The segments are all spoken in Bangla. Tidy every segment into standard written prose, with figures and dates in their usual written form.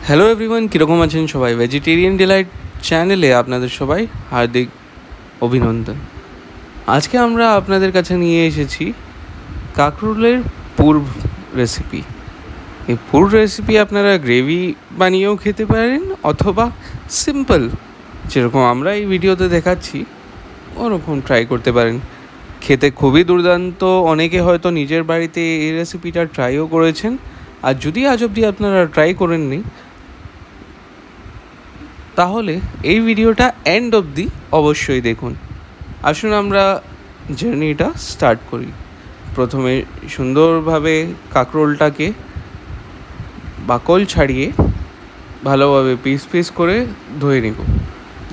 হ্যালো এভরিওয়ান, কীরকম আছেন সবাই? ভেজিটেরিয়ান ডিলাইট চ্যানেলে আপনাদের সবাই হার্দিক অভিনন্দন। আজকে আমরা আপনাদের কাছে নিয়ে এসেছি কাঁকরোলের পুর রেসিপি। এই পুর রেসিপি আপনারা গ্রেভি বানিয়েও খেতে পারেন অথবা সিম্পল যেরকম আমরা এই ভিডিওতে দেখাচ্ছি ওরকম ট্রাই করতে পারেন। খেতে খুবই দুর্দান্ত। অনেকে হয়তো নিজের বাড়িতে এই রেসিপিটা ট্রাইও করেছেন, আর যদি আজ অবধি আপনারা ট্রাই করেননি তাহলে এই ভিডিওটা এন্ড অবধি অবশ্যই দেখুন। আসুন আমরা জার্নিটা স্টার্ট করি। প্রথমে সুন্দরভাবে কাঁকরোলটাকে বাকল ছাড়িয়ে ভালোভাবে পিস পিস করে ধুয়ে নেব।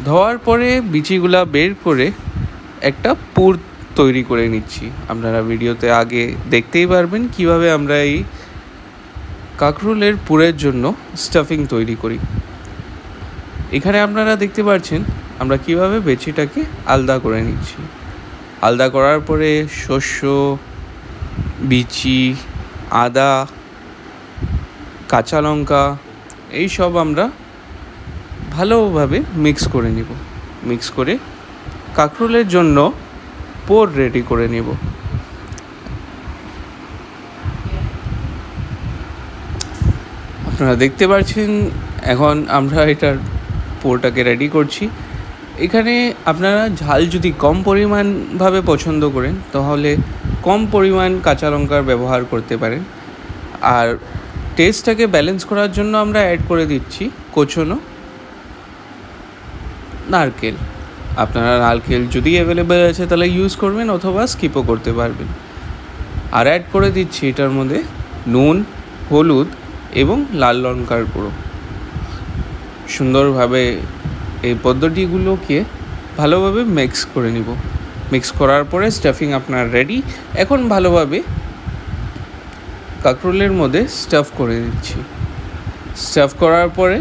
ধোয়ার পরে বিচিগুলা বের করে একটা পুর তৈরি করে নিচ্ছি। আপনারা ভিডিওতে আগে দেখতেই পারবেন কিভাবে আমরা এই কাঁকরোলের পুরের জন্য স্টাফিং তৈরি করি। এখানে আপনারা দেখতে পাচ্ছেন আমরা কিভাবে বেচিটাকে আলাদা করে নিচ্ছি। আলাদা করার পরে শস্য, বিচি, আদা, কাঁচা লঙ্কা এই সব আমরা ভালোভাবে মিক্স করে নেব। মিক্স করে কাঁকরোলের জন্য পোর রেডি করে নেব। আপনারা দেখতে পাচ্ছেন এখন আমরা এটার পোরটাকে রেডি করছি। এখানে আপনারা ঝাল যদি কম পরিমাণভাবে পছন্দ করেন তাহলে কম পরিমাণ কাঁচা লঙ্কার ব্যবহার করতে পারেন। আর টেস্টটাকে ব্যালেন্স করার জন্য আমরা অ্যাড করে দিচ্ছি কোচনো নারকেল। আপনারা নারকেল যদি অ্যাভেলেবেল আছে তাহলে ইউজ করবেন অথবা স্কিপও করতে পারবেন। আর অ্যাড করে দিচ্ছি এটার মধ্যে নুন, হলুদ এবং লাল লঙ্কার গুঁড়ো। সুন্দরভাবে এই পদ্ধতিগুলোকে ভালোভাবে মিক্স করে নিব। মিক্স করার পরে স্টাফিং আপনার রেডি। এখন ভালোভাবে কাঁকরোলের মধ্যে স্টাফ করে দিচ্ছি। স্টাফ করার পরে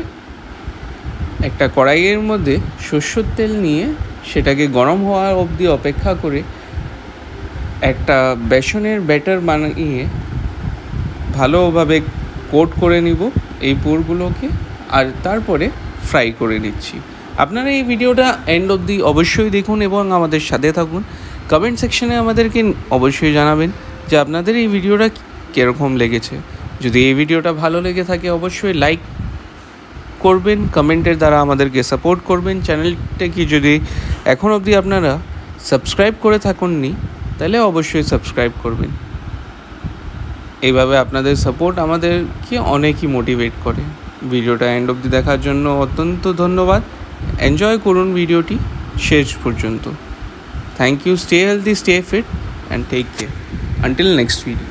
একটা কড়াইয়ের মধ্যে সরষের তেল নিয়ে সেটাকে গরম হওয়া অবধি অপেক্ষা করে একটা বেসনের ব্যাটার বানিয়ে ভালোভাবে কোট করে নিব এই পুরগুলোকে, আর তারপরে ফ্রাই করে নিচ্ছি। আপনারা এই ভিডিওটা এন্ড অবধি অবশ্যই দেখুন এবং আমাদের সাথে থাকুন। কমেন্ট সেকশনে আমাদেরকে অবশ্যই জানাবেন যে আপনাদের এই ভিডিওটা কীরকম লেগেছে। যদি এই ভিডিওটা ভালো লেগে থাকে অবশ্যই লাইক করবেন, কমেন্টের দ্বারা আমাদেরকে সাপোর্ট করবেন। চ্যানেলটাকে যদি এখন অবধি আপনারা সাবস্ক্রাইব করে থাকুননি তাহলে অবশ্যই সাবস্ক্রাইব করবেন। এইভাবে আপনাদের সাপোর্ট আমাদেরকে অনেকই মোটিভেট করে। ভিডিওটা এন্ড অবধি দেখার জন্য অত্যন্ত ধন্যবাদ। এনজয় করুন ভিডিওটি শেষ পর্যন্ত। Thank you. Stay healthy, stay fit and take care. Until next video.